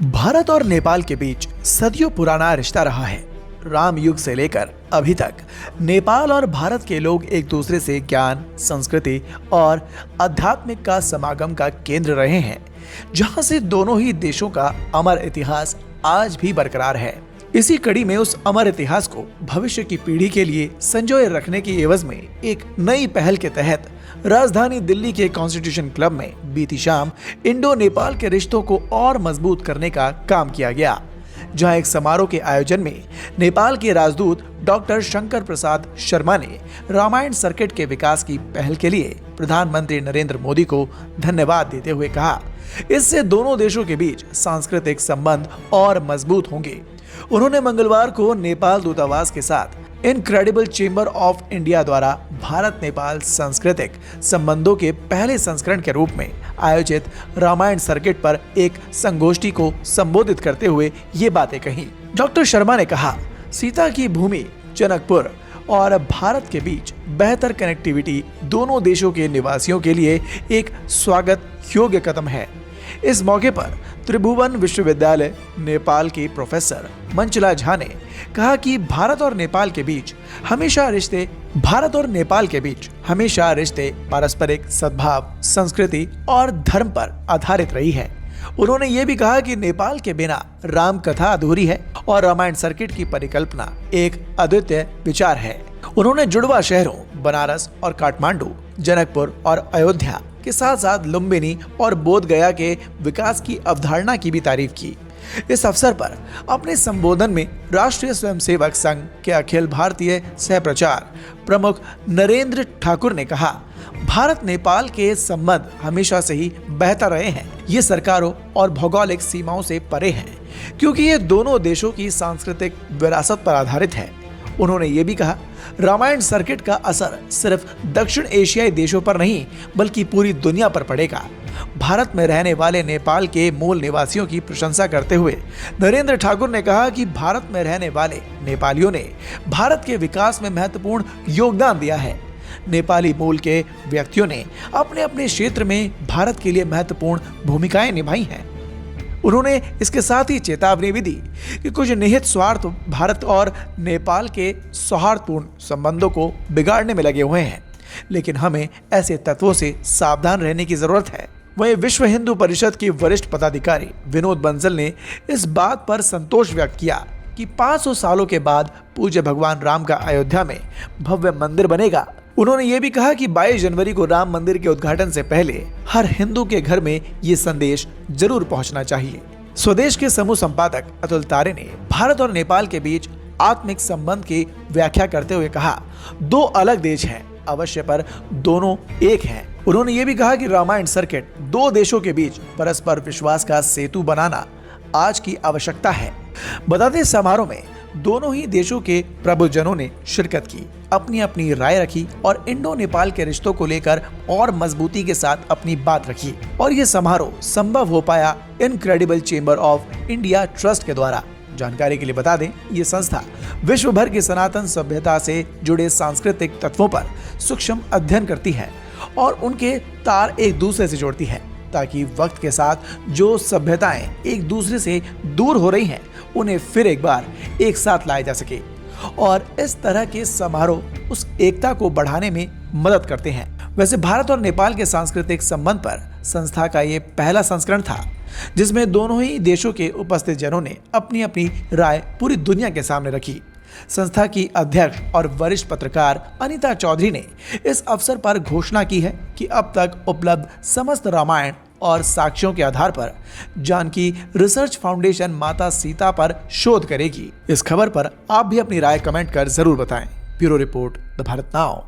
भारत और नेपाल के बीच सदियों पुराना रिश्ता रहा है। राम युग से लेकर अभी तक नेपाल और भारत के लोग एक दूसरे से ज्ञान, संस्कृति और आध्यात्मिक का समागम का केंद्र रहे हैं, जहां से दोनों ही देशों का अमर इतिहास आज भी बरकरार है। इसी कड़ी में उस अमर इतिहास को भविष्य की पीढ़ी के लिए संजोए रखने की एवज में एक नई पहल के तहत राजधानी दिल्ली के कॉन्स्टिट्यूशन क्लब में बीती शाम इंडो नेपाल के रिश्तों को और मजबूत करने का काम किया गया, जहां एक समारोह के आयोजन में नेपाल के राजदूत डॉक्टर शंकर प्रसाद शर्मा ने रामायण सर्किट के विकास की पहल के लिए प्रधानमंत्री नरेंद्र मोदी को धन्यवाद देते हुए कहा, इससे दोनों देशों के बीच सांस्कृतिक संबंध और मजबूत होंगे। उन्होंने मंगलवार को नेपाल दूतावास के साथ इनक्रेडिबल चेंबर ऑफ इंडिया द्वारा भारत नेपाल सांस्कृतिक संबंधों के पहले संस्करण के रूप में आयोजित रामायण सर्किट पर एक संगोष्ठी को संबोधित करते हुए ये बातें कही। डॉक्टर शर्मा ने कहा, सीता की भूमि जनकपुर और भारत के बीच बेहतर कनेक्टिविटी दोनों देशों के निवासियों के लिए एक स्वागत योग्य कदम है। इस मौके पर त्रिभुवन विश्वविद्यालय नेपाल के प्रोफेसर मंचला झा ने कहा कि भारत और नेपाल के बीच हमेशा रिश्ते पारस्परिक सद्भाव, संस्कृति और धर्म पर आधारित रही है। उन्होंने ये भी कहा कि नेपाल के बिना राम कथा अधूरी है और रामायण सर्किट की परिकल्पना एक अद्वितीय विचार है। उन्होंने जुड़वा शहरों बनारस और काठमांडू, जनकपुर और अयोध्या के साथ साथ लुम्बिनी और बोध गया के विकास की अवधारणा की भी तारीफ की। इस अवसर पर अपने संबोधन में राष्ट्रीय स्वयंसेवक संघ के अखिल भारतीय सह प्रचार प्रमुख नरेंद्र ठाकुर ने कहा, भारत नेपाल के संबंध हमेशा से ही बेहतर रहे हैं। ये सरकारों और भौगोलिक सीमाओं से परे हैं, क्योंकि ये दोनों देशों की सांस्कृतिक विरासत पर आधारित है। उन्होंने ये भी कहा, रामायण सर्किट का असर सिर्फ दक्षिण एशियाई देशों पर नहीं बल्कि पूरी दुनिया पर पड़ेगा। भारत में रहने वाले नेपाल के मूल निवासियों की प्रशंसा करते हुए नरेंद्र ठाकुर ने कहा कि भारत में रहने वाले नेपालियों ने भारत के विकास में महत्वपूर्ण योगदान दिया है। नेपाली मूल के व्यक्तियों ने अपने अपने क्षेत्र में भारत के लिए महत्वपूर्ण भूमिकाएं निभाई हैं। उन्होंने इसके साथ ही चेतावनी भी दी कि कुछ निहित स्वार्थ भारत और नेपाल के सौहार्दपूर्ण संबंधों को बिगाड़ने में लगे हुए हैं, लेकिन हमें ऐसे तत्वों से सावधान रहने की जरूरत है। वहीं विश्व हिंदू परिषद की वरिष्ठ पदाधिकारी विनोद बंसल ने इस बात पर संतोष व्यक्त किया कि 500 सालों के बाद पूज्य भगवान राम का अयोध्या में भव्य मंदिर बनेगा। उन्होंने ये भी कहा कि 22 जनवरी को राम मंदिर के उद्घाटन से पहले हर हिंदू के घर में ये संदेश जरूर पहुंचना चाहिए। स्वदेश के समूह संपादक अतुल तारे ने भारत और नेपाल के बीच आत्मिक संबंध की व्याख्या करते हुए कहा, दो अलग देश हैं अवश्य पर दोनों एक हैं। उन्होंने ये भी कहा कि रामायण सर्किट दो देशों के बीच परस्पर विश्वास का सेतु बनाना आज की आवश्यकता है। बता दें, समारोह में दोनों ही देशों के प्रबुद्धजनों ने शिरकत की, अपनी अपनी राय रखी और इंडो नेपाल के रिश्तों को लेकर और मजबूती के साथ अपनी बात रखी। और ये समारोह संभव हो पाया incredible chamber of India trust के द्वारा। जानकारी के लिए बता दें, ये संस्था विश्व भर की सनातन सभ्यता से जुड़े सांस्कृतिक तत्वों पर सूक्ष्म अध्ययन करती है और उनके तार एक दूसरे से जोड़ती है, ताकि वक्त के साथ जो सभ्यताएं एक दूसरे से दूर हो रही हैं उन्हें फिर एक बार एक साथ लाया जा सके। और इस तरह के समारोह उस एकता को बढ़ाने में मदद करते हैं। वैसे भारत और नेपाल के सांस्कृतिक संबंध पर संस्था का ये पहला संस्करण था, जिसमें दोनों ही देशों के उपस्थित जनों ने अपनी अपनी राय पूरी दुनिया के सामने रखी। संस्था की अध्यक्ष और वरिष्ठ पत्रकार अनीता चौधरी ने इस अवसर पर घोषणा की है कि अब तक उपलब्ध समस्त रामायण और साक्ष्यों के आधार पर जानकी रिसर्च फाउंडेशन माता सीता पर शोध करेगी। इस खबर पर आप भी अपनी राय कमेंट कर जरूर बताएं। Bureau report, the Bharat now.